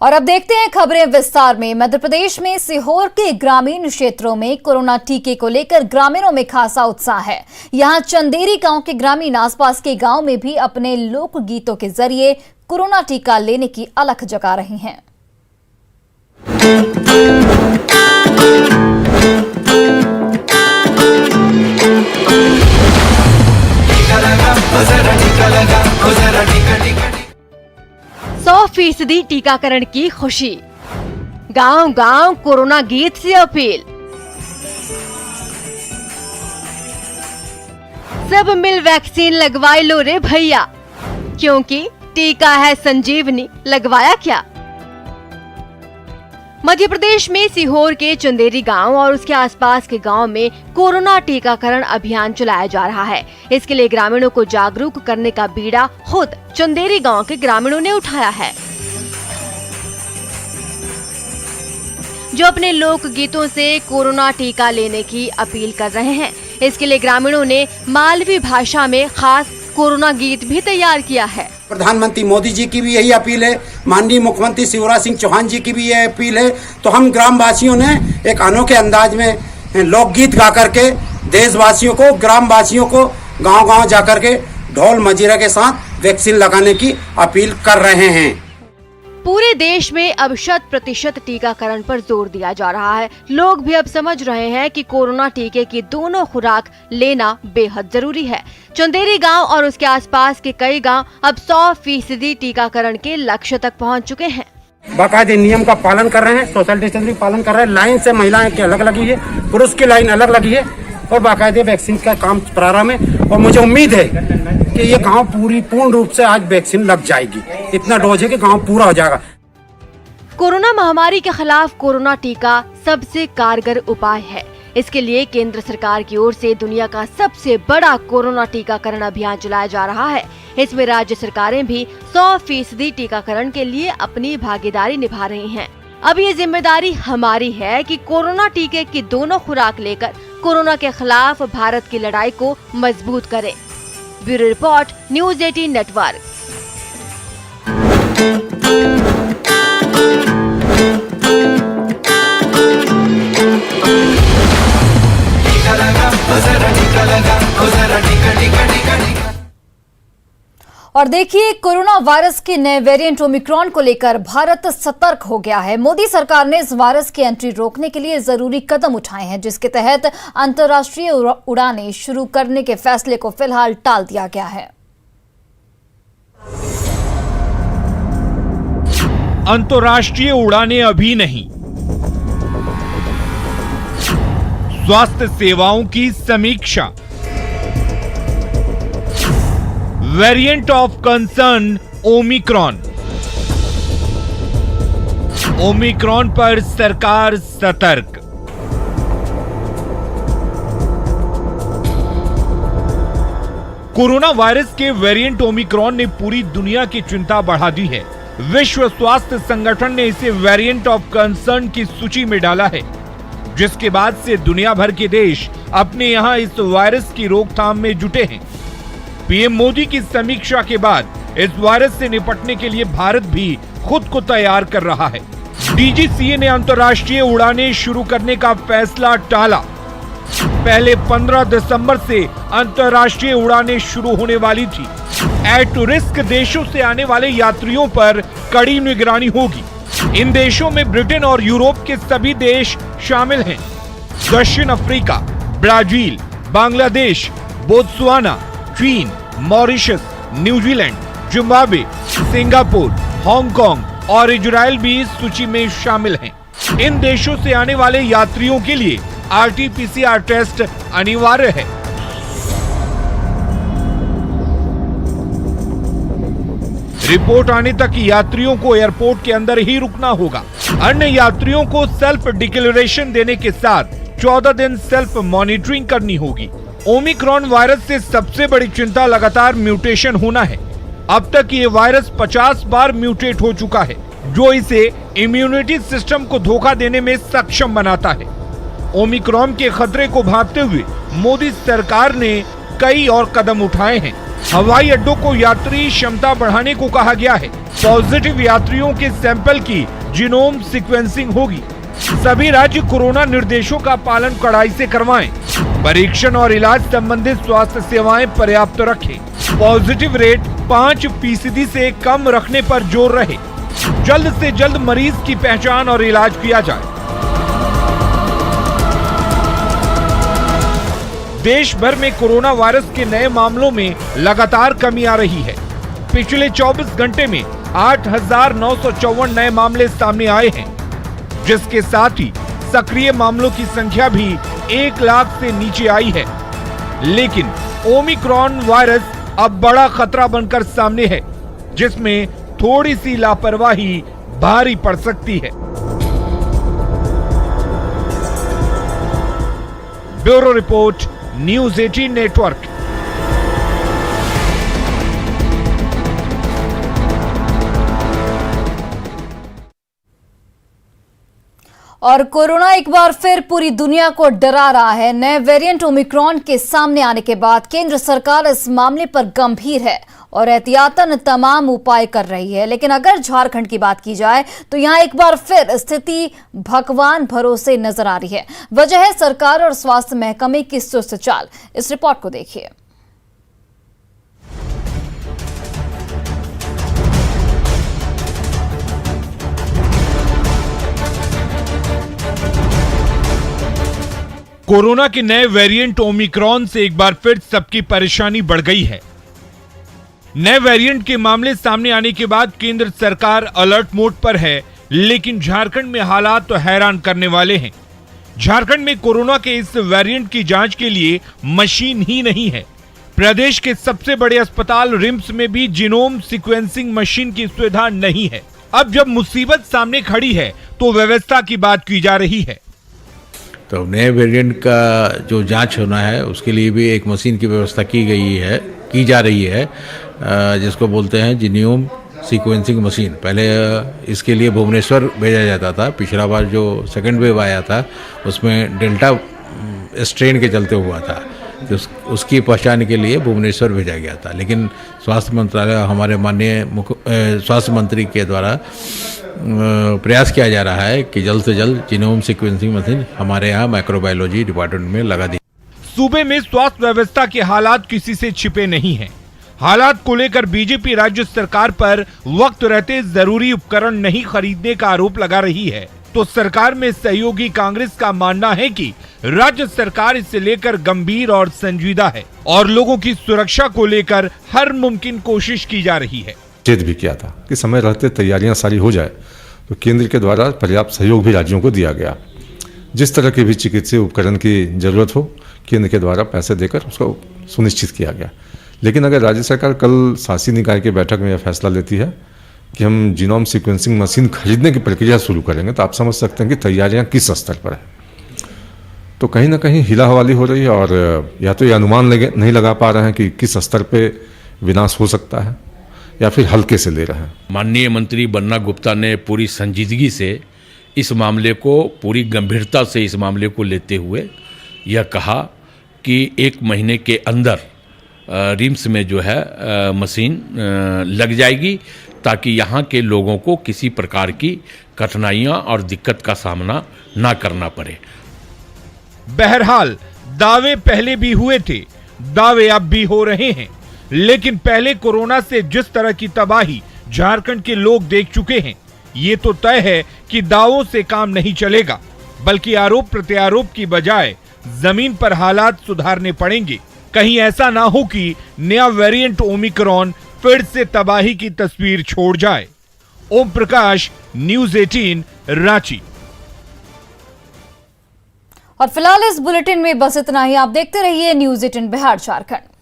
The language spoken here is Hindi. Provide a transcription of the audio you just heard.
और अब देखते हैं खबरें विस्तार में। मध्य प्रदेश में सीहोर के ग्रामीण क्षेत्रों में कोरोना टीके को लेकर ग्रामीणों में खासा उत्साह है। यहां चंदेरी गांव के ग्रामीण आसपास के गांव में भी अपने लोक गीतों के जरिए कोरोना टीका लेने की अलख जगा रहे हैं। %100 टीकाकरण की खुशी, गांव गांव कोरोना गीत से अपील। सब मिल वैक्सीन लगवाए लो रे भैया, क्योंकि टीका है संजीवनी, लगवाया क्या। मध्य प्रदेश में सीहोर के चंदेरी गांव और उसके आसपास के गांव में कोरोना टीकाकरण अभियान चलाया जा रहा है। इसके लिए ग्रामीणों को जागरूक करने का बीड़ा खुद चंदेरी गांव के ग्रामीणों ने उठाया है, जो अपने लोक गीतों से कोरोना टीका लेने की अपील कर रहे हैं। इसके लिए ग्रामीणों ने मालवी भाषा में खास कोरोना गीत भी तैयार किया है। प्रधानमंत्री मोदी जी की भी यही अपील है, माननीय मुख्यमंत्री शिवराज सिंह चौहान जी की भी यह अपील है। तो हम ग्रामवासियों ने एक अनोखे अंदाज में लोकगीत गा करके देशवासियों को, ग्रामवासियों को गांव-गांव जाकर के ढोल मजीरा के साथ वैक्सीन लगाने की अपील कर रहे हैं। पूरे देश में अब 100% टीकाकरण पर जोर दिया जा रहा है। लोग भी अब समझ रहे हैं कि कोरोना टीके की दोनों खुराक लेना बेहद जरूरी है। चंदेरी गांव और उसके आसपास के कई गांव अब 100% टीकाकरण के लक्ष्य तक पहुंच चुके हैं। बाकायदे नियम का पालन कर रहे हैं, सोशल डिस्टेंसिंग पालन कर रहे हैं। लाइन से महिलाएं की अलग लगी है, पुरुष की लाइन अलग लगी है और बाकायदे वैक्सीन का काम प्रारंभ है। और मुझे उम्मीद है कि ये गांव पूर्ण रूप से आज वैक्सीन लग जाएगी। इतना डोज है कि गांव पूरा हो जाएगा। कोरोना महामारी के खिलाफ कोरोना टीका सबसे कारगर उपाय है। इसके लिए केंद्र सरकार की ओर से दुनिया का सबसे बड़ा कोरोना टीकाकरण अभियान चलाया जा रहा है। इसमें राज्य सरकारें भी 100% टीकाकरण के लिए अपनी भागीदारी निभा रही हैं। अब ये जिम्मेदारी हमारी है कि कोरोना टीके की दोनों खुराक लेकर कोरोना के खिलाफ भारत की लड़ाई को मजबूत करें। Bureau report, news 18 network. और देखिए, कोरोना वायरस के नए वेरिएंट ओमिक्रॉन को लेकर भारत सतर्क हो गया है। मोदी सरकार ने इस वायरस की एंट्री रोकने के लिए जरूरी कदम उठाए हैं, जिसके तहत अंतर्राष्ट्रीय उड़ानें शुरू करने के फैसले को फिलहाल टाल दिया गया है। अंतर्राष्ट्रीय उड़ानें अभी नहीं, स्वास्थ्य सेवाओं की समीक्षा। Variant of concern Omicron. Omicron पर सरकार सतर्क। कोरोना वायरस के वेरिएंट ओमिक्रॉन ने पूरी दुनिया की चिंता बढ़ा दी है। विश्व स्वास्थ्य संगठन ने इसे वेरिएंट ऑफ कंसर्न की सूची में डाला है, जिसके बाद से दुनिया भर के देश अपने यहां इस वायरस की रोकथाम में जुटे हैं। पीएम मोदी की समीक्षा के बाद इस वायरस से निपटने के लिए भारत भी खुद को तैयार कर रहा है। डीजीसीए ने अंतर्राष्ट्रीय उड़ानें शुरू करने का फैसला टाला। पहले 15 दिसंबर से अंतर्राष्ट्रीय उड़ानें शुरू होने वाली थी। एट रिस्क देशों से आने वाले यात्रियों पर कड़ी निगरानी होगी। इन देशों में ब्रिटेन और यूरोप के सभी देश शामिल हैं। दक्षिण अफ्रीका, ब्राजील, बांग्लादेश, बोत्सवाना, चीन, Mauritius, New Zealand, Zimbabwe, Singapore, Hong Kong और इजराइल भी इस सूची में शामिल हैं। इन देशों से आने वाले यात्रियों के लिए RT-PCR टेस्ट अनिवार्य है। रिपोर्ट आने तक यात्रियों को एयरपोर्ट के अंदर ही रुकना होगा। अन्य यात्रियों को सेल्फ डिक्लेरेशन देने के साथ 14 दिन सेल्फ मॉनिटरिंग करनी होगी। ओमिक्रॉन वायरस से सबसे बड़ी चिंता लगातार म्यूटेशन होना है। अब तक ये वायरस 50 बार म्यूटेट हो चुका है, जो इसे इम्यूनिटी सिस्टम को धोखा देने में सक्षम बनाता है। ओमिक्रॉन के खतरे को भांपते हुए मोदी सरकार ने कई और कदम उठाए हैं। हवाई अड्डों को यात्री क्षमता बढ़ाने को कहा गया है। पॉजिटिव यात्रियों के सैंपल की जीनोम सीक्वेंसिंग होगी। सभी राज्य कोरोना निर्देशों का पालन कड़ाई से करवाएं। परीक्षण और इलाज संबंधित स्वास्थ्य सेवाएं पर्याप्त रखें। पॉजिटिव रेट 5% से कम रखने पर जोर रहे। जल्द से जल्द मरीज की पहचान और इलाज किया जाए। देश भर में कोरोना वायरस के नए मामलों में लगातार कमी आ रही है। पिछले 24 घंटे में 8,954 नए मामले सामने आए हैं, जिसके साथ ही सक्रिय मामलों की संख्या भी 1 लाख से नीचे आई है। लेकिन ओमिक्रॉन वायरस अब बड़ा खतरा बनकर सामने है, जिसमें थोड़ी सी लापरवाही भारी पड़ सकती है। Bureau report, news 18 network. और कोरोना एक बार फिर पूरी दुनिया को डरा रहा है। नए वेरिएंट ओमिक्रॉन के सामने आने के बाद केंद्र सरकार इस मामले पर गंभीर है और एहतियातन तमाम उपाय कर रही है। लेकिन अगर झारखंड की बात की जाए तो यहां एक बार फिर स्थिति भगवान भरोसे नजर आ रही है। वजह है सरकार और स्वास्थ्य महकमे की सुस्त चाल। इस रिपोर्ट को देखिए। कोरोना के नए वेरिएंट ओमिक्रॉन से एक बार फिर सबकी परेशानी बढ़ गई है। नए वेरिएंट के मामले सामने आने के बाद केंद्र सरकार अलर्ट मोड पर है, लेकिन झारखंड में हालात तो हैरान करने वाले हैं। झारखंड में कोरोना के इस वेरिएंट की जांच के लिए मशीन ही नहीं है। प्रदेश के सबसे बड़े अस्पताल रिम्स में भी जीनोम सीक्वेंसिंग मशीन की सुविधा नहीं है। अब जब मुसीबत सामने खड़ी है तो व्यवस्था की बात की जा रही है। तो नए वेरिएंट का जो जांच होना है उसके लिए भी एक मशीन की व्यवस्था की जा रही है, जिसको बोलते हैं जीनोम सीक्वेंसिंग मशीन। पहले इसके लिए भुवनेश्वर भेजा जाता था। पिछला बार जो सेकेंड वेव आया था उसमें डेल्टा स्ट्रेन के चलते हुआ था, तो उसकी पहचान के लिए भुवनेश्वर भेजा गया था। लेकिन स्वास्थ्य मंत्रालय, हमारे माननीय स्वास्थ्य मंत्री के द्वारा प्रयास किया जा रहा है कि जल्द से जल्द जीनोम सीक्वेंसिंग मशीन हमारे यहाँ माइक्रोबायोलॉजी डिपार्टमेंट में लगा दी। सूबे में स्वास्थ्य व्यवस्था के हालात किसी से छिपे नहीं हैं। हालात को लेकर बीजेपी राज्य सरकार पर वक्त रहते जरूरी उपकरण नहीं खरीदने का आरोप लगा रही है, तो सरकार में सहयोगी कांग्रेस का मानना है कि राज्य सरकार इसे लेकर गंभीर और संजीदा है और लोगों की सुरक्षा को लेकर हर मुमकिन कोशिश की जा रही है। चेत भी किया था कि समय रहते तैयारियां सारी हो जाए, तो केंद्र के द्वारा पर्याप्त सहयोग भी राज्यों को दिया गया। जिस तरह के भी चिकित्सीय उपकरण की जरूरत हो, केंद्र के द्वारा पैसे देकर उसको सुनिश्चित किया गया। लेकिन अगर राज्य सरकार कल शासी निकाय की बैठक में यह फैसला लेती है कि हम जीनोम सीक्वेंसिंग मशीन खरीदने की प्रक्रिया शुरू करेंगे, तो आप समझ सकते हैं कि तैयारियां किस स्तर पर है। तो कहीं ना कहीं हिला हवाली हो रही है और या तो ये अनुमान नहीं लगा पा रहे हैं कि किस स्तर पे विनाश हो सकता है, या फिर हल्के से ले रहे हैं। माननीय मंत्री बन्ना गुप्ता ने पूरी संजीदगी से इस मामले को, पूरी गंभीरता से इस मामले को लेते हुए यह कहा कि 1 महीने के अंदर रिम्स में जो है मशीन लग जाएगी, ताकि यहाँ के लोगों को किसी प्रकार की कठिनाइयाँ और दिक्कत का सामना ना करना पड़े। बहरहाल दावे पहले भी हुए थे, दावे अब भी हो रहे हैं, लेकिन पहले कोरोना से जिस तरह की तबाही झारखंड के लोग देख चुके हैं, ये तो तय है कि दावों से काम नहीं चलेगा, बल्कि आरोप प्रत्यारोप की बजाय जमीन पर हालात सुधारने पड़ेंगे। कहीं ऐसा ना हो कि नया वेरिएंट ओमिक्रॉन फिर से तबाही की तस्वीर छोड़ जाए। ओम प्रकाश, न्यूज़ 18, रांची। और फिलहाल इस बुलेटिन में बस इतना ही। आप देखते रहिए न्यूज़ 18 बिहार झारखंड।